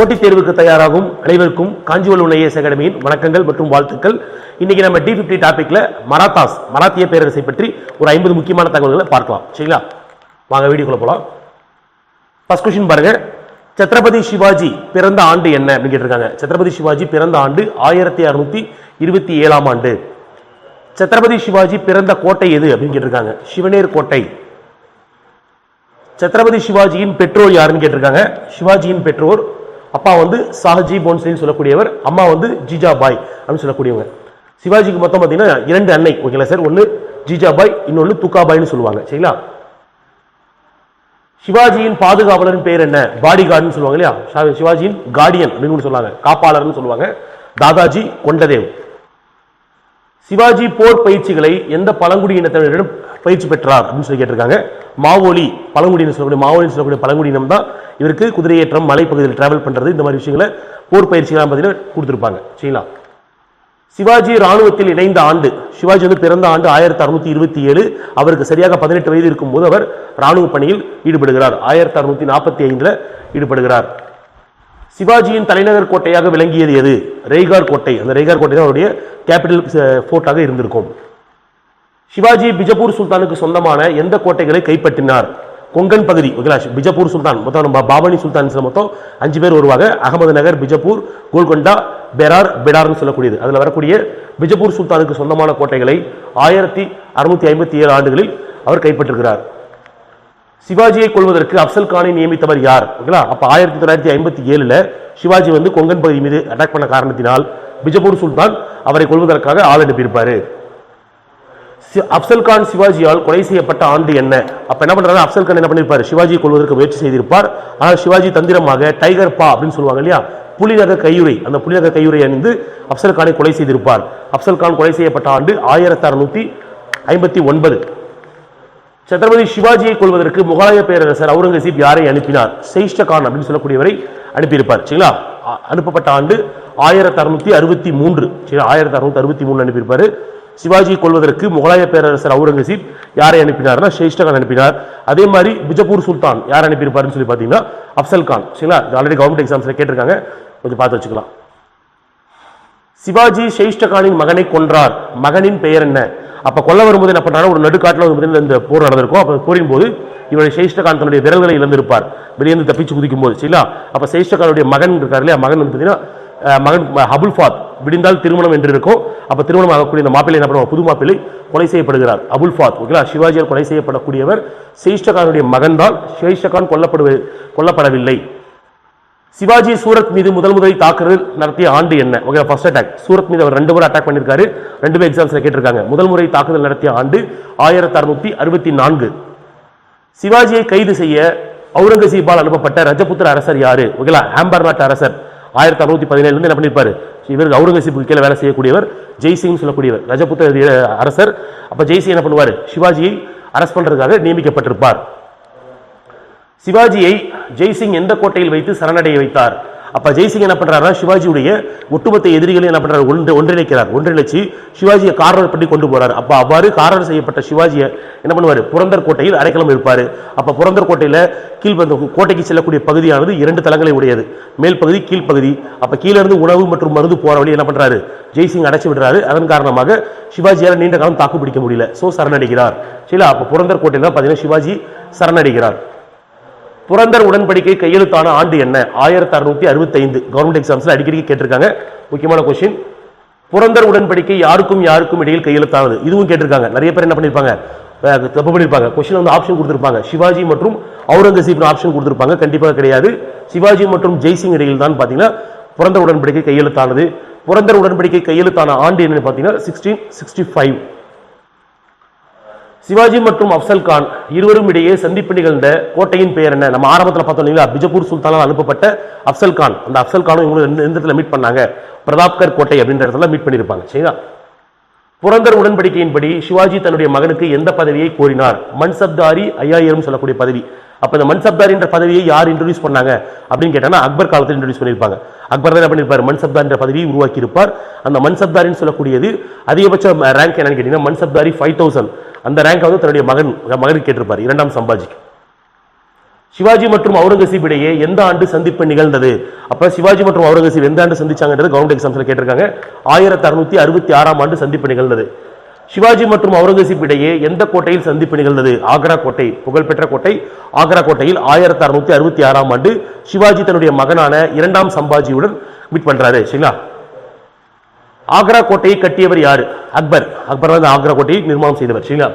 போட்டித் தேர்வுக்கு தயாராகும் அனைவருக்கும் காஞ்சிவரம் ஐஏஎஸ் அகாடமியின் வணக்கங்கள் மற்றும் வாழ்த்துக்கள். இன்னைக்கு நம்ம D50 டாபிக்ல மராத்திய பேரரசை பற்றி ஒரு 50 முக்கியமான தகவல்களை பார்க்கலாம். சரிங்களா, வாங்க வீடியோக்குள்ள போலாம். ஃபர்ஸ்ட் क्वेश्चन பாருங்க. சத்ரபதி சிவாஜி பிறந்த ஆண்டு என்ன அப்படின்னு கேட்டிருக்காங்க. சத்ரபதி சிவாஜி பிறந்த ஆண்டு 1627ஆம் ஆண்டு. சத்ரபதி சிவாஜி பிறந்த கோட்டை எது அப்படின்னு கேட்டிருக்காங்க. சிவனேர் கோட்டை. சத்ரபதி சிவாஜியின் பெற்றோர் யாருன்னு கேட்டிருக்காங்க. சிவாஜியின் பெற்றோர் அப்பா சாஹஜி போன்ஸ்லேன்னு சொல்லக்கூடியவர், அம்மா ஜிஜாபாய் அப்படின்னு சொல்லக்கூடியவங்க. சிவாஜிக்கு மொத்தம் பார்த்தீங்கன்னா 2 அன்னை. ஓகேங்களா சார்? ஒன்னு ஜிஜாபாய், இன்னொன்னு துக்காபாய்னு சொல்லுவாங்க. சரிங்களா? சிவாஜியின் பாதுகாவலரின் பேர் என்ன? பாடி கார்டுன்னு சொல்லுவாங்க இல்லையா? சிவாஜியின் கார்டியன் அப்படின்னு சொல்லுவாங்க, காப்பாளர்னு சொல்லுவாங்க, தாதாஜி கொண்டதேவ். சிவாஜி போர் பயிற்சிகளை எந்த பழங்குடியினத்தினரிடம் பயிற்சி பெற்றார் அப்படின்னு சொல்லி கேட்டிருக்காங்க. மாவோலி பழங்குடியினர் சொல்லக்கூடிய பழங்குடியினம் தான் இவருக்கு குதிரையேற்றம், மலைப்பகுதியில் டிராவல் பண்றது, இந்த மாதிரி விஷயங்களை போர் பயிற்சிகளாக பார்த்தீங்கன்னா கொடுத்துருப்பாங்க. சரிங்களா? சிவாஜி ராணுவத்தில் இணைந்த ஆண்டு, சிவாஜி பிறந்த ஆண்டு 1627. அவருக்கு சரியாக 18 வயது இருக்கும் போது அவர் ராணுவ பணியில் ஈடுபடுகிறார். 1645 ஈடுபடுகிறார். சிவாஜியின் தலைநகர் கோட்டையாக விளங்கியது எது? ரெய்கார் கோட்டை. அந்த ரெய்கார் கோட்டை தான் அவருடைய கேபிட்டல் ஃபோர்ட்டாக இருந்திருக்கும். சிவாஜி பிஜப்பூர் சுல்தானுக்கு சொந்தமான எந்த கோட்டைகளை கைப்பற்றினார்? கொங்கன் பகுதி. பிஜப்பூர் சுல்தான் மொத்தம் பாபனி சுல்தான் மொத்தம் 5 பேர் வருவாங்க. அகமது நகர், பிஜப்பூர், கோல்கொண்டா, பெரார்னு சொல்லக்கூடியது. அதுல வரக்கூடிய பிஜப்பூர் சுல்தானுக்கு சொந்தமான கோட்டைகளை 1657 ஆண்டுகளில் அவர் கைப்பற்றுகிறார். சிவாஜியை கொள்வதற்கு அப்சல் கானை நியமித்தவர் யார்? அப்ப 1957 சிவாஜி கொங்கன் பகுதி மீது அட்டாக் பண்ண காரணத்தினால் பிஜப்பூர் சுல்தான் அவரை கொள்வதற்காக ஆள் அனுப்பியிருப்பாரு. அப்சல் கான் சிவாஜியால் கொலை செய்யப்பட்ட ஆண்டு என்ன? அப்ப என்ன பண்றாரு? அப்சல் கான் என்ன பண்ணிருப்பாரு? சிவாஜியை கொள்வதற்கு முயற்சி செய்திருப்பார். ஆனால் சிவாஜி தந்திரமாக டைகர் பா அப்படின்னு சொல்லுவாங்க இல்லையா, புலிநக கையுறை, அந்த புலிநக கையுறை அணிந்து அப்சல் கானை கொலை செய்திருப்பார். அப்சல் கான் கொலை செய்யப்பட்ட ஆண்டு 1659. சத்ரபதி சிவாஜியை கொள்வதற்கு முகலாய பேரரசர் அவுரங்கசீப் யாரை அனுப்பினார்? ஷெயிஸ்ட கான் அப்படின்னு சொல்லக்கூடியவரை அனுப்பியிருப்பார். சரிங்களா? அனுப்பப்பட்ட ஆண்டு 1663. 1663 அனுப்பியிருப்பாரு. சிவாஜியை கொள்வதற்கு முகலாய பேரரசர் அவுரங்கசீப் யாரை அனுப்பினார்னா ஷெயிஸ்ட கான் அனுப்பினார். அதே மாதிரி பிஜப்பூர் சுல்தான் யார் அனுப்பியிருப்பாருன்னு சொல்லி பார்த்தீங்கன்னா அப்சல் கான். சரிங்களா? ஆல்ரெடி கவர்மெண்ட் எக்ஸாம்ஸ்ல கேட்டிருக்காங்க, கொஞ்சம் பார்த்து வச்சுக்கலாம். சிவாஜி ஷெயிஸ்ட கானின் மகனை கொன்றார். மகனின் பெயர் என்ன? அப்ப கொல்ல வரும்போது என்ன பண்றாரு? ஒரு நடுக்காட்டில் இந்த போர் நடந்திருக்கும். அப்ப போரின் போது இவருடைய ஷெயிஸ்ட கான் தன்னுடைய விரல்களை இழந்திருப்பார், வெளியேந்து தப்பிச்சு குதிக்கும் போது. சரிங்களா? அப்ப ஷெயிஸ்ட கானுடைய மகன் இருக்காரு இல்லையா, மகன் பார்த்தீங்கன்னா மகன் அபுல் ஃபாத். விடிந்தால் திருமணம் என்று இருக்கும். அப்ப திருமணம் ஆகக்கூடிய இந்த மாப்பிள்ளை என்ன பண்ணுவாங்க? புது மாப்பிள்ளை கொலை செய்யப்படுகிறார், அபுல் ஃபாத். ஓகேங்களா? சிவாஜியால் கொலை செய்யப்படக்கூடியவர் ஷெயிஸ்ட கானுடைய மகன் தான். ஷெயிஸ்ட கான் கொல்லப்படவில்லை. சிவாஜி சூரத் மீது முதல் தாக்குதல் நடத்திய ஆண்டு என்ன? Okay, first attack. சூரத் மீது அவர் 2 முறை அட்டாக் பண்ணிருக்காரு. 2 எக்ஸாம்ஸ்ல கேட்டிருக்காங்க. முதல் முறை தாக்குதல் நடத்திய ஆண்டு 1664. சிவாஜியை கைது செய்ய அவுரங்கசீப்பால் அனுப்பப்பட்ட ரஜபுத்திர அரசர் யாரு? ஓகேங்களா? ஆம்பர்நாட் அரசர். 1617 என்ன பண்ணிருப்பாரு? இவருக்கு அவுரங்கசீப்புக்கு கீழே வேலை செய்யக்கூடியவர் ஜெய்சிங் சொல்லக்கூடியவர், ரஜபுத்திர அரசர். அப்ப ஜெய்சிங் என்ன பண்ணுவாரு? சிவாஜியை அரஸ்ட் பண்றதுக்காக நியமிக்கப்பட்டிருப்பார். சிவாஜியை ஜெய்சிங் எந்த கோட்டையில் வைத்து சரணடைய வைத்தார்? அப்ப ஜெய்சிங் என்ன பண்றாருன்னா சிவாஜியுடைய ஒட்டுமொத்த எதிரிகளை என்ன பண்றாரு? ஒன்றிணைச்சு சிவாஜியை கார்னர் பண்ணி கொண்டு போறாரு. அப்ப அவ்வாறு கார்னர் செய்யப்பட்ட சிவாஜியை என்ன பண்ணுவாரு? புரந்தர் கோட்டையில் அடைக்கலம் இருப்பாரு. அப்ப புரந்தர் கோட்டையில கோட்டைக்கு செல்லக்கூடிய பகுதியானது 2 தளங்களை உடையது, மேல் பகுதி, கீழ்ப்பகுதி. அப்ப கீழே இருந்து உணவு மற்றும் மருந்து போற வழி என்ன பண்றாரு? ஜெய்சிங் அடைச்சு விடுறாரு. அதன் காரணமாக சிவாஜியால் நீண்ட காலம் தாக்கு பிடிக்க முடியல. சோ சரணடைகிறார். சரி, அப்ப புரந்தர் கோட்டையில பாத்தீங்கன்னா சிவாஜி சரணடைகிறார். புரந்தர் உடன்படிக்கை கையெழுத்தான ஆண்டு என்ன? 1665. கவர்மெண்ட் எக்ஸாம்ஸ்ல அடிக்கடி கேட்டிருக்காங்க, முக்கியமான கொஸ்டின். புரந்தர் உடன்படிக்கை யாருக்கும் இடையில் கையெழுத்தானது? இதுவும் கேட்டிருக்காங்க. நிறைய பேர் என்ன பண்ணிருப்பாங்க? தப்பு பண்ணிருப்பாங்க. கொஸ்டின் ஆப்ஷன் கொடுத்திருப்பாங்க, சிவாஜி மற்றும் அவுரங்கசீப் ஆப்ஷன் கொடுத்திருப்பாங்க. கண்டிப்பாக கிடையாது. சிவாஜி மற்றும் ஜெய்சிங் இடையில் தான் பாத்தீங்கன்னா புரந்தர் உடன்படிக்கை கையெழுத்தானது. புரந்தர் உடன்படிக்கை கையெழுத்தான ஆண்டு என்னன்னு பாத்தீங்கன்னா 1665. சிவாஜி மற்றும் அப்சல் கான் இருவரும் இடையே சந்திப்பு நிகழ்ந்த கோட்டையின் பெயர் என்ன? நம்ம ஆரம்பத்தில் பார்த்தோம் இல்லைங்களா, பிஜப்பூர் சுல்தானால் அனுப்பப்பட்ட அப்சல் கான். அந்த அப்சல் கானும் இவங்க எந்த இடத்துல மீட் பண்ணாங்க? பிரதாப்கர் கோட்டை அப்படின்ற இடத்துல மீட் பண்ணிருப்பாங்க. சரிங்களா? புரந்தர் உடன்படிக்கையின்படி சிவாஜி தன்னுடைய மகனுக்கு எந்த பதவியை கோரினார்? மன்சப்தாரி 5000 சொல்லக்கூடிய பதவி. அப்ப இந்த மன்சப்தாரி என்ற பதவியை யார் இன்ட்ரோடியூஸ் பண்ணாங்க அப்படின்னு கேட்டாங்கன்னா அக்பர் காலத்தில் இன்ட்ரோடியூஸ் பண்ணிருப்பாங்க. அக்பர் தான் என்ன பண்ணிருப்பார்? மன்சப்தார் என்ற பதவியை உருவாக்கி இருப்பார். அந்த மன்சப்தாரின்னு சொல்லக்கூடியது அதிகபட்ச ரேங்க் என்னன்னு கேட்டீங்கன்னா மன்சப்தாரி 5000. அந்த ரேங்க் தன்னுடைய மகனுக்கு கேட்டிருப்பார், 2ஆம் சம்பாஜிக்கு. சிவாஜி மற்றும் அவுரங்கசீப் இடையே எந்த ஆண்டு சந்திப்பு நிகழ்ந்தது? அப்ப சிவாஜி மற்றும் அவுரங்கசீப் எந்த ஆண்டு சந்திச்சாங்கன்றது கவர்மெண்ட் எக்ஸாம்ஸ்ல கேட்டிருக்காங்க. 1666 ஆண்டு சந்திப்பு நிகழ்ந்தது. சிவாஜி மற்றும் அவுரங்கசீப் இடையே எந்த கோட்டையில் சந்திப்பு நிகழ்ந்தது? ஆக்ரா கோட்டை, புகழ்பெற்ற கோட்டை ஆக்ரா கோட்டையில் 1666 ஆண்டு சிவாஜி தன்னுடைய மகனான இரண்டாம் சம்பாஜியுடன் மீட் பண்றாரு. சரிங்களா? ஆக்ரா கோட்டையை கட்டியவர் யாரு? அக்பர். அக்பர் தான் ஆக்ரா கோட்டையை நிர்மாணம் செய்தவர். சரிங்களா?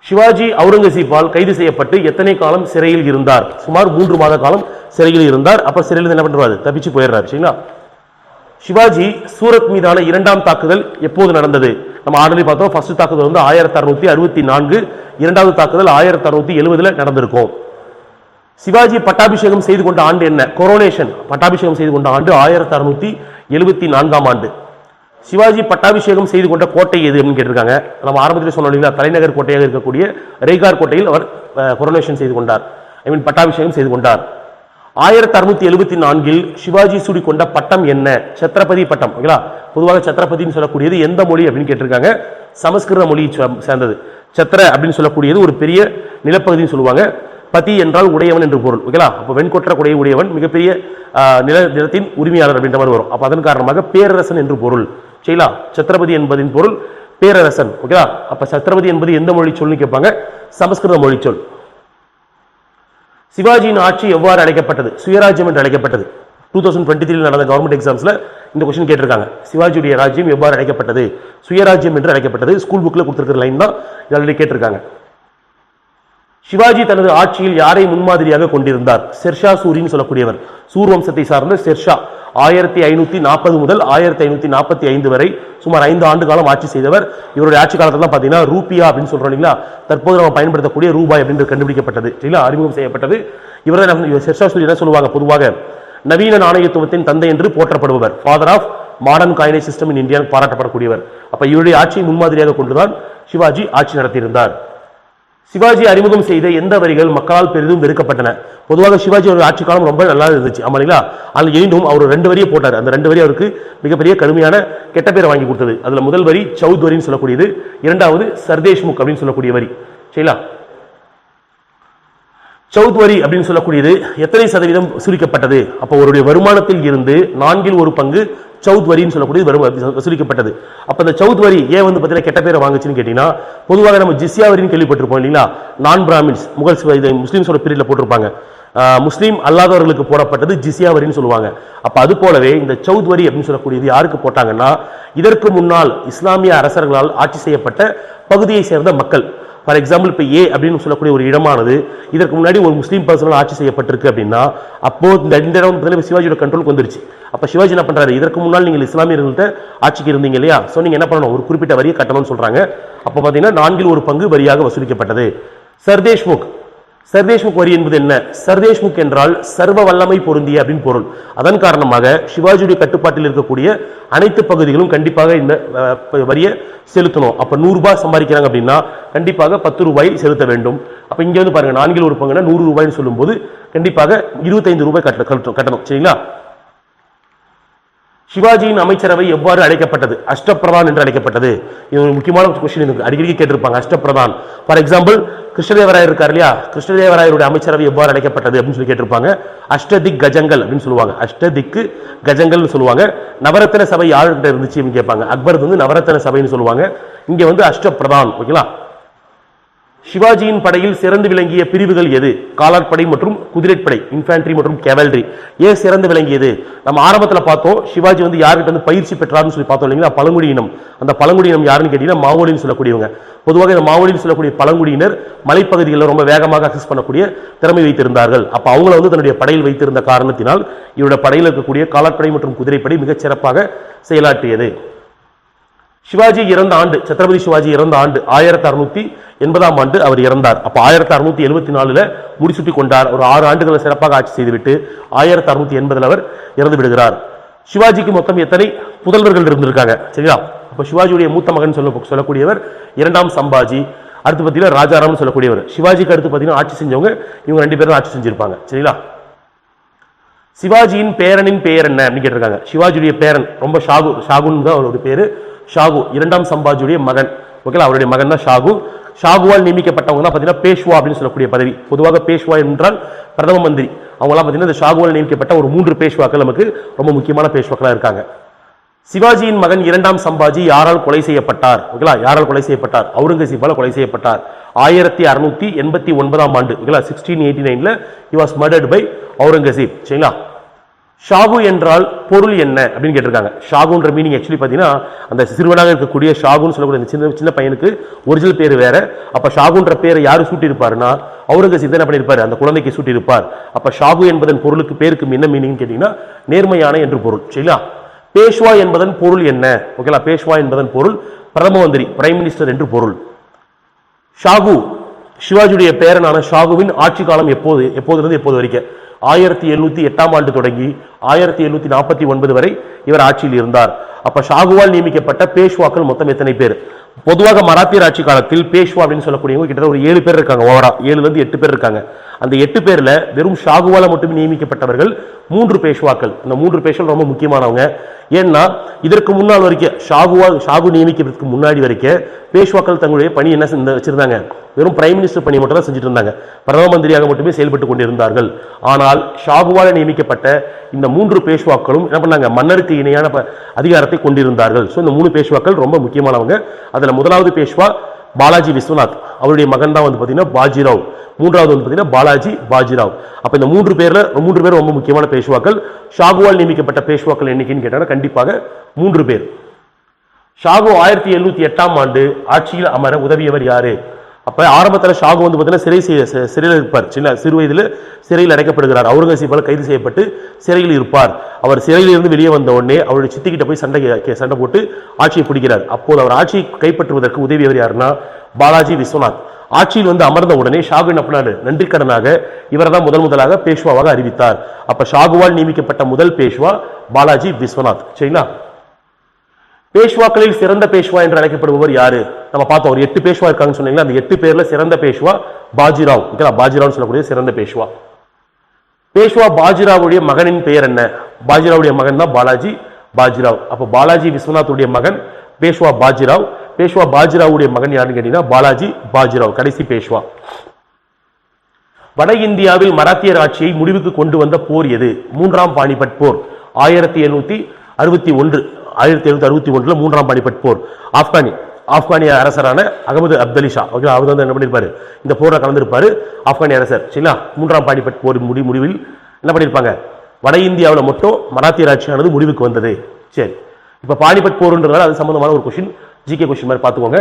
சிவாஜி அவுரங்கசீப்பால் கைது செய்யப்பட்டு எத்தனை காலம் சிறையில் இருந்தார்? சுமார் 3 மாத காலம் சிறையில் இருந்தார். அப்ப சிறையில் என்ன பண்றாரு? தப்பிச்சு போயிடுறாரு. சரிங்களா? சிவாஜி சூரத் மீதான இரண்டாம் தாக்குதல் எப்போது நடந்தது? நம்ம ஆல்ரெடி பார்த்தோம். ஃபர்ஸ்ட் தாக்குதல் வந்து 1664, இரண்டாவது தாக்குதல் 1670 நடந்திருக்கும். சிவாஜி பட்டாபிஷேகம் செய்து கொண்ட ஆண்டு என்ன? கொரோனேஷன் பட்டாபிஷேகம் செய்து கொண்ட ஆண்டு 1674 ஆண்டு. சிவாஜி பட்டாபிஷேகம் செய்து கொண்ட கோட்டை எது அப்படின்னு கேட்டிருக்காங்க. நம்ம ஆரம்பத்தில் சொன்னோம், தலைநகர் கோட்டையாக இருக்கக்கூடிய ரேகார் கோட்டையில் அவர் கொரோனேஷன் செய்து கொண்டார், பட்டாபிஷேகம் செய்து கொண்டார். 1674 சிவாஜி சூடிக்கொண்ட பட்டம் என்ன? சத்ரபதி பட்டம். ஓகேங்களா? பொதுவாக சத்ரபதினு சொல்லக்கூடியது எந்த மொழி அப்படின்னு கேட்டிருக்காங்க. சமஸ்கிருத மொழி சேர்ந்தது. சத்ர அப்படின்னு சொல்லக்கூடியது ஒரு பெரிய நிலப்பகுதின்னு சொல்லுவாங்க. பதி என்றால் உடையவன் என்று பொருள். ஓகேங்களா? அப்ப வெண்கொற்ற குடைய உடையவன் மிகப்பெரிய நிலத்தின் உரிமையாளர் அப்படின்ற மாதிரி வரும். அப்ப அதன் காரணமாக பேரரசன் என்று பொருள். சரிங்களா? சத்ரபதி என்பதின் பொருள் பேரரசன். ஓகேவா? அப்ப சத்ரபதி என்பது எந்த மொழி சொல்னு கேட்பாங்க? சமஸ்கிருத மொழி சொல். சிவாஜியின் ஆட்சி எவ்வாறு அழைக்கப்பட்டது? சுயராஜ்யம் என்று அழைக்கப்பட்டது. 2023 நடந்த கவர்மெண்ட் எக்ஸாம்ஸ்ல இந்த கொஸ்டின் கேட்டிருக்காங்க. சிவாஜியுடைய ராஜ்யம் எவ்வாறு அழைக்கப்பட்டது? சுயராஜ்யம் என்று அழைக்கப்பட்டது. ஸ்கூல் புக்ல கொடுத்திருக்கிற லைன் தான் ஆல்ரெடி கேட்டிருக்காங்க. சிவாஜி தனது ஆட்சியில் யாரை முன்மாதிரியாக கொண்டிருந்தார்? ஷெர்ஷா சூரின்னு சொல்லக்கூடியவர். சூர் வம்சத்தை சார்ந்த ஷெர்ஷா 1540 முதல் 1545 வரை சுமார் 5 ஆண்டு காலம் ஆட்சி செய்தவர். இவருடைய ஆட்சி காலத்துல தான் பாத்தீங்கன்னா ரூபியா அப்படின்னு சொல்றோம் இல்லைங்களா, தற்போது நம்ம பயன்படுத்தக்கூடிய ரூபாய் அப்படின்னு கண்டுபிடிக்கப்பட்டது. சரிங்களா? அறிமுகம் செய்யப்பட்டது. இவரை ஷெர்ஷா சூரி என்ன சொல்லுவாங்க? பொதுவாக நவீன நாணயத்துவத்தின் தந்தை என்று போற்றப்படுபவர். Father of modern coinage system in India பாராட்டப்படக்கூடியவர். அப்ப இவருடைய ஆட்சியை முன்மாதிரியாக கொண்டுதான் சிவாஜி ஆட்சி நடத்தியிருந்தார். சிவாஜி அறிமுகம் செய்த எந்த வரிகள் மக்களால் பெரிதும் வெறுக்கப்பட்டன? பொதுவாக சிவாஜி ஆட்சி காலம் ரொம்ப நல்லா இருந்துச்சு, ஆமாங்களா? ஆனால் எனினும் அவர் 2 வரியை போட்டார். அந்த 2 வரி அவருக்கு மிகப்பெரிய கடுமையான கெட்ட பேரை வாங்கி கொடுத்தது. அதுல முதல் வரி சவுத் வரின்னு சொல்லக்கூடியது, இரண்டாவது சர்தேஷ்முக் அப்படின்னு சொல்லக்கூடிய வரி. சரிங்களா? சவுத் வரி அப்படின்னு சொல்லக்கூடியது எத்தனை சதவீதம் வசூலிக்கப்பட்டது? அப்போ அவருடைய வருமானத்தில் இருந்து 4 ஒரு பங்கு சவுத் வரின்னு சொல்லக்கூடியது வசூலிக்கப்பட்டது. அப்ப இந்த சவுத் வரி ஏன் வந்து பார்த்தீங்கன்னா கெட்ட பேரை வாங்குச்சுன்னு கேட்டீங்கன்னா, பொதுவாக நம்ம ஜிஸ்யா வரின்னு கேள்விப்பட்டிருப்போம் இல்லைங்களா? நான் பிராமின்ஸ் முஸ்லீம்ஸோட பீரியட்ல போட்டிருப்பாங்க. முஸ்லீம் அல்லாதவர்களுக்கு போடப்பட்டது ஜிஸ்யா வரின்னு சொல்லுவாங்க. அப்ப அது போலவே இந்த சவுத் வரி அப்படின்னு சொல்லக்கூடியது யாருக்கு போட்டாங்கன்னா, இதற்கு முன்னால் இஸ்லாமிய அரசர்களால் ஆட்சி செய்யப்பட்ட பகுதியை சேர்ந்த மக்கள். ஃபார் எக்ஸாம்பிள் இப்போ ஏ அப்படின்னு சொல்லக்கூடிய ஒரு இடமானது இதற்கு முன்னாடி ஒரு முஸ்லீம் பர்சனால் ஆட்சி செய்யப்பட்டிருக்கு அப்படின்னா, அப்போ இந்த இடம் சிவாஜியோட கண்ட்ரோலுக்கு வந்துருச்சு. அப்ப சிவாஜி என்ன பண்றாரு? இதற்கு முன்னால் நீங்கள் இஸ்லாமியர்கள்ட்ட ஆட்சிக்கு இருந்தீங்க இல்லையா, சோ நீங்க என்ன பண்ணணும்? ஒரு குறிப்பிட்ட வரியை கட்டணும்னு சொல்றாங்க. அப்ப பாத்தீங்கன்னா 4 ஒரு பங்கு வரியாக வசூலிக்கப்பட்டது. சர்தேஷ்முக் வரி என்பது என்ன? சர்தேஷ்முக் என்றால் சர்வ வல்லமை பொருந்திய அப்படின்னு பொருள். அதன் காரணமாக சிவாஜியுடைய கட்டுப்பாட்டில் இருக்கக்கூடிய அனைத்து பகுதிகளும் கண்டிப்பாக இந்த வரியை செலுத்தணும். அப்ப 100 ரூபாய் சம்பாதிக்கிறாங்க அப்படின்னா கண்டிப்பாக 10 ரூபாய் செலுத்த வேண்டும். அப்ப இங்க வந்து பாருங்க, 4 ஒரு பங்குனா 100 ரூபாய்னு சொல்லும் போது கண்டிப்பாக 25 ரூபாய் கட்டணும். சரிங்களா? சிவாஜியின் அமைச்சரவை எவ்வாறு அழைக்கப்பட்டது? அஷ்டபிரதான் என்று அழைக்கப்பட்டது. இது ஒரு முக்கியமான கொஸ்டின், அடிக்கடி கேட்டிருப்பாங்க. அஷ்டபிரதான் ஃபார் எக்ஸாம்பிள் கிருஷ்ணதேவராயர் இருக்கார் இல்லையா, கிருஷ்ணதேவராயருடைய அமைச்சரவை எவ்வாறு அழைக்கப்பட்டது அப்படின்னு சொல்லி கேட்டிருப்பாங்க. அஷ்டதிக் கஜங்கள் அப்படின்னு சொல்லுவாங்க. அஷ்டதிக்கு கஜங்கள் சொல்லுவாங்க. நவரத்ன சபை யாருக்கிட்ட இருந்துச்சு அப்படின்னு கேட்பாங்க. அக்பர் வந்து நவரத்ன சபைன்னு சொல்லுவாங்க. இங்க வந்து அஷ்டபிரதான். ஓகேங்களா? சிவாஜியின் படையில் சிறந்து விளங்கிய பிரிவுகள் எது? காலாட்படை மற்றும் குதிரைப்படை, இன்ஃபேண்ட்ரி மற்றும் கேவல்ரி. ஏன் சிறந்து விளங்கியது? நம்ம ஆரம்பத்தில் பார்த்தோம், சிவாஜி வந்து யார்கிட்ட வந்து பயிற்சி பெற்றார்னு சொல்லி பார்த்தோம் இல்லைங்களா, பழங்குடியினம். அந்த பழங்குடியினம் யாருன்னு கேட்டீங்கன்னா மாவோலின்னு சொல்லக்கூடியவங்க. பொதுவாக இந்த மாவோலின்னு சொல்லக்கூடிய பழங்குடியினர் மலைப்பகுதிகளில் ரொம்ப வேகமாக அக்சஸ் பண்ணக்கூடிய திறமை வைத்திருந்தார்கள். அப்ப அவங்கள வந்து தன்னுடைய படையில் வைத்திருந்த காரணத்தினால் இவருடைய படையில் இருக்கக்கூடிய காலாட்படை மற்றும் குதிரைப்படை மிகச் சிறப்பாக செயலாற்றியது. சிவாஜி இறந்த ஆண்டு, சத்ரபதி சிவாஜி இறந்த ஆண்டு 1680 ஆண்டு அவர் இறந்தார். அப்ப 1674 முடிசூட்டி கொண்டார். ஒரு 6 ஆண்டுகளை சிறப்பாக ஆட்சி செய்துவிட்டு 1680 அவர் இறந்து விடுகிறார். சிவாஜிக்கு மொத்தம் எத்தனை புதல்வர்கள் இருந்திருக்காங்க? சரிங்களா? அப்ப சிவாஜியுடைய மூத்த மகன் சொல்லக்கூடியவர் இரண்டாம் சம்பாஜி. அடுத்து பார்த்தீங்கன்னா ராஜாராம் சொல்லக்கூடியவர். சிவாஜிக்கு அடுத்து பார்த்தீங்கன்னா ஆட்சி செஞ்சவங்க இவங்க 2 பேரும் ஆட்சி செஞ்சிருப்பாங்க. சரிங்களா? சிவாஜியின் பேரனின் பெயர் என்ன அப்படின்னு கேட்டிருக்காங்க. சிவாஜியுடைய பேரன் ரொம்ப ஷாகுன்னு தான் அவருடைய பேரு. ஷாகு இரண்டாம் சம்பாஜியுடைய மகன். ஓகே, அவருடைய மகன் தான் ஷாகு. ஷாகுவால் நியமிக்கப்பட்டவங்க தான் பார்த்தீங்கன்னா பேஷ்வா அப்படின்னு சொல்லக்கூடிய பதவி. பொதுவாக பேஷ்வா என்றால் பிரதம மந்திரி. அவங்களாம் பார்த்தீங்கன்னா இந்த ஷாகுவால் நியமிக்கப்பட்ட ஒரு 3 பேஷ்வாக்கள் நமக்கு ரொம்ப முக்கியமான பேஷ்வாக்களா இருக்காங்க. சிவாஜியின் மகன் 2ஆம் சம்பாஜி யாரால் கொலை செய்யப்பட்டார்? ஓகேங்களா, யாரால் கொலை செய்யப்பட்டார்? அவுரங்கசீப்பால் கொலை செய்யப்பட்டார். 1689ஆம் ஆண்டு, ஓகேங்களா, 1689ல he was murdered by Aurangzeb. சரிங்களா. ஷாகு என்றால் பொருள் என்ன அப்படின்னு கேட்டிருக்காங்க. ஷாகுன்ற மீனிங் ஆக்சுவலி பார்த்தீங்கன்னா அந்த சிறுவனாக இருக்கக்கூடிய ஷாகுன்னு சொல்லக்கூடிய சின்ன சின்ன பையனுக்கு ஒரிஜினல் பேர் வேற. அப்ப ஷாகுன்ற பேரை யாரு சூட்டி இருப்பாருன்னா அவுரங்கசீப் என்ன பண்ணிருப்பாரு, அந்த குழந்தைக்கு சூட்டி இருப்பார். அப்ப ஷாகு என்பதன் பொருளுக்கு பேருக்கு என்ன மீனிங் கேட்டீங்கன்னா நேர்மையான என்று பொருள். சரிங்களா. பேஷ்வா என்பதன் பொருள் என்ன? ஓகேங்களா, பேஷ்வா என்பதன் பொருள் பிரதம மந்திரி, பிரைம் மினிஸ்டர் என்று பொருள். ஷாகு சிவாஜியுடைய பேரனான ஷாகுவின் ஆட்சி காலம் எப்போதிலிருந்து எப்போது வரைக்கும்? 1708ஆம் ஆண்டு தொடங்கி 1749 வரை இவர் ஆட்சியில் இருந்தார். அப்ப ஷாகுவால் நியமிக்கப்பட்ட பேஷ்வாக்கள் மொத்தம் எத்தனை பேர்? பொதுவாக மராத்தியர் ஆட்சி காலத்தில் பேஷ்வா அப்படின்னு சொல்லக்கூடியவங்க கிட்டத்தட்ட ஒரு 7 பேர் இருக்காங்க. ஓவரா 7ல இருந்து 8 பேர் இருக்காங்க. அந்த 8 பேர்ல வெறும் ஷாகுவால மட்டுமே நியமிக்கப்பட்டவர்கள் 3 பேஷ்வாக்கள். அந்த 3 பேஷ்வாக்கள் ரொம்ப முக்கியமானவங்க. ஏன்னா இதற்கு முன்னால் வரைக்கும் ஷாகு நியமிக்கிறதுக்கு முன்னாடி வரைக்கும் பேஷ்வாக்கள் தங்களுடைய பணி என்ன வச்சிருந்தாங்க, வெறும் பிரைம் மினிஸ்டர் பணி மட்டும் தான் செஞ்சுட்டு இருந்தாங்க. பிரதம மந்திரியாக மட்டுமே செயல்பட்டு கொண்டிருந்தார்கள். ஆனால் ஷாகுவால நியமிக்கப்பட்ட இந்த 3 பேஷ்வாக்களும் என்ன பண்ணாங்க, மன்னருக்கு இணையான அதிகாரத்தை கொண்டிருந்தார்கள். ஸோ இந்த 3 பேஷ்வாக்கள் ரொம்ப முக்கியமானவங்க. அதுல முதலாவது பேஷ்வா பாலாஜி விஸ்வநாத், அவருடைய மகன் தான் வந்து பார்த்தீங்கன்னா பாஜிராவ். மூன்றாவது வந்து பார்த்தீங்கன்னா பாலாஜி பாஜிராவ். அப்ப இந்த 3 பேர் ரொம்ப முக்கியமான பேஷ்வாக்கள். ஷாகுவால் நியமிக்கப்பட்ட பேஷ்வாக்கள் எண்ணிக்கைன்னு கேட்டாங்கன்னா கண்டிப்பாக 3 பேர். ஷாகு 1708ஆம் ஆண்டு ஆட்சியில் அமர உதவியவர் யாரு? அப்ப ஆரம்பத்தில் ஷாகு வந்து பார்த்தீங்கன்னா சிறையில் இருப்பார். சிறு வயதில் சிறையில் அடைக்கப்படுகிறார். அவுரங்கசீப்பால் கைது செய்யப்பட்டு சிறையில் இருப்பார். அவர் சிறையில் இருந்து வெளியே வந்த உடனே அவருடைய சித்திக்கிட்ட போய் சண்டை போட்டு ஆட்சியை பிடிக்கிறார். அப்போது அவர் ஆட்சியை கைப்பற்றுவதற்கு உதவியவர் யாருன்னா பாலாஜி விஸ்வநாத். ஆட்சியில் வந்து அமர்ந்த உடனே ஷாகு என்ன பண்ணாரு, நன்றி கடனாக இவர் தான் முதலாக பேஷ்வாவாக அறிவித்தார். அப்ப ஷாகுவால் நியமிக்கப்பட்ட முதல் பேஷ்வா பாலாஜி விஸ்வநாத். சரிங்களா. பேஷ்வாக்களில் சிறந்த பேஷ்வா என்று அழைக்கப்படுபவர் யாரு? நம்ம பார்த்தோம், ஒரு 8 பேஷ்வா இருக்காங்கன்னு சொன்னீங்களா. அந்த 8 பேர்ல சிறந்த பேஷ்வா பாஜிராவ். பாஜிராவ் சொல்லக்கூடிய சிறந்த பேஷ்வா. பேஷ்வா பாஜிராவுடைய மகனின் பெயர் என்ன? பாஜிராவுடைய மகன் தான் பாலாஜி பாஜிராவ். அப்ப பாலாஜி விஸ்வநாத்துடைய மகன் பேஷ்வா பாஜிராவ். பேஷ்வா பாஜிராவுடைய மகன் யாருன்னு கேட்டீங்கன்னா பாலாஜி பாஜிராவ், கடைசி பேஷ்வா. வட இந்தியாவில் மராத்தியர் ஆட்சியை முடிவுக்கு கொண்டு வந்த போர் எது? 3ஆம் பானிபட் போர் 1761 3ஆம் பானிபட் போர். ஆப்கானிய அரசரான அகமது அப்தலிஷா, அவர் வந்து என்ன பண்ணிருப்பாரு, இந்த போரை கலந்திருப்பாரு. ஆப்கானிய அரசர். சரிங்களா. 3ஆம் பானிபட் போர் முடிவில் என்ன பண்ணிருப்பாங்க, வட இந்தியாவில் மட்டும் மராத்தியர் ஆட்சியானது முடிவுக்கு வந்தது. சரி, இப்ப பானிபட் போர்ன்றதால அது சம்பந்தமான ஒரு கொஸ்டின், ஜிகே கொஸ்டின் மாதிரி பார்த்துக்கோங்க.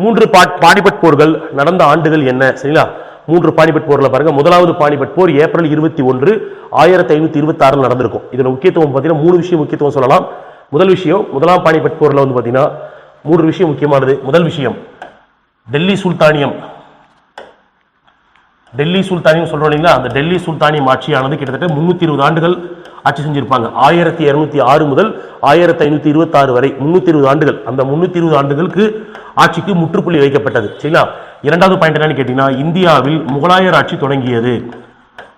3 பானிபட் போர்கள் நடந்த ஆண்டுகள் என்ன? சரிங்களா. 3 பானிபட் போர்ல பாருங்க. முதலாவது பானிபட் போர் ஏப்ரல் 21 1526 நடந்திருக்கும். இதோட முக்கியத்துவம் பார்த்தீங்கன்னா 3 விஷயம் முக்கியத்துவம் சொல்லலாம். முதல் விஷயம், முதலாம் பானிபட் போர்ல வந்து பார்த்தீங்கன்னா 3 விஷயம் முக்கியமானது. முதல் விஷயம் டெல்லி சுல்தானியம் சொல்றோம் இல்லைங்களா. அந்த டெல்லி சுல்தானியம் ஆட்சியானது கிட்டத்தட்ட 320 ஆண்டுகள் ஆட்சி செஞ்சிருப்பாங்க. 1206 முதல் 1526 வரை 320 ஆண்டுகள். அந்த 320 ஆண்டுகளுக்கு ஆட்சிக்கு முற்றுப்புள்ளி வைக்கப்பட்டது. சரிங்களா. இரண்டாவது பாயிண்ட் என்னன்னு கேட்டீங்கன்னா, இந்தியாவில் முகலாயர் ஆட்சி தொடங்கியது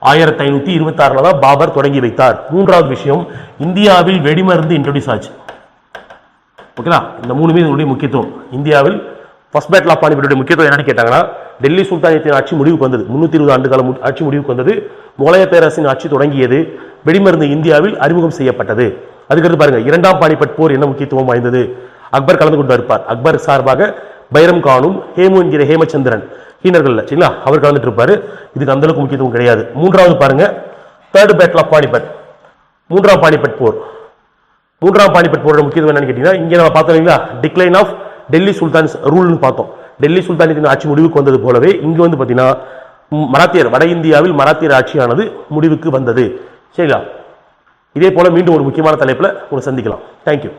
1526 தான் பாபர் தொடங்கி வைத்தார். மூன்றாவது விஷயம், இந்தியாவில் வெடிமருந்து இன்ட்ரோடியூஸ் ஆச்சு. ஓகேங்களா. இந்த 3 இதனுடைய முக்கியத்துவம். இந்தியாவில் ஃபர்ஸ்ட் பேட்டில் ஆஃப் பானிபட்டுடைய முக்கியத்துவம் என்னன்னு கேட்டாங்கன்னா, டெல்லி சுல்தானியத்தின் ஆட்சி முடிவுக்கு வந்தது. 320 ஆண்டு கால ஆட்சி முடிவுக்கு வந்தது. முகலாய பேரரசின் ஆட்சி தொடங்கியது. வெடிமருந்து இந்தியாவில் அறிமுகம் செய்யப்பட்டது. அதுக்கடுத்து பாருங்க, 2ஆம் பானிபட் போர் என்ன முக்கியத்துவம் வாய்ந்தது? அக்பர் கலந்து கொண்டு இருப்பார். அக்பர் சார்பாக பைரம் கானும் ஹேமு என்கிற ஹேமச்சந்திரன் ஹீனர்கள், சரிங்களா, அவர் கலந்துட்டு இருப்பாரு. இதுக்கு அந்த அளவுக்கு முக்கியத்துவம் கிடையாது. மூன்றாவது பாருங்க, தேர்ட் பேட்டில் ஆஃப் பானிபட், 3ஆம் பானிபட் போர். 3ஆம் பானிபட் போரோட முக்கியத்துவம் என்னன்னு கேட்டீங்கன்னா, இங்க நம்ம பார்த்தோம் இல்லைங்களா, டிக்ளைன் ஆஃப் டெல்லி சுல்தான்ஸ் ரூல்னு பார்த்தோம். டெல்லி சுல்தானியத்தின் ஆட்சி முடிவுக்கு வந்தது போலவே இங்க வந்து பாத்தீங்கன்னா மராத்தியர், வட இந்தியாவில் மராத்தியர் ஆட்சியானது முடிவுக்கு வந்தது. சரிங்களா. இதே போல மீண்டும் ஒரு முக்கியமான தலைப்புல உங்களை சந்திக்கலாம். தேங்க்யூ.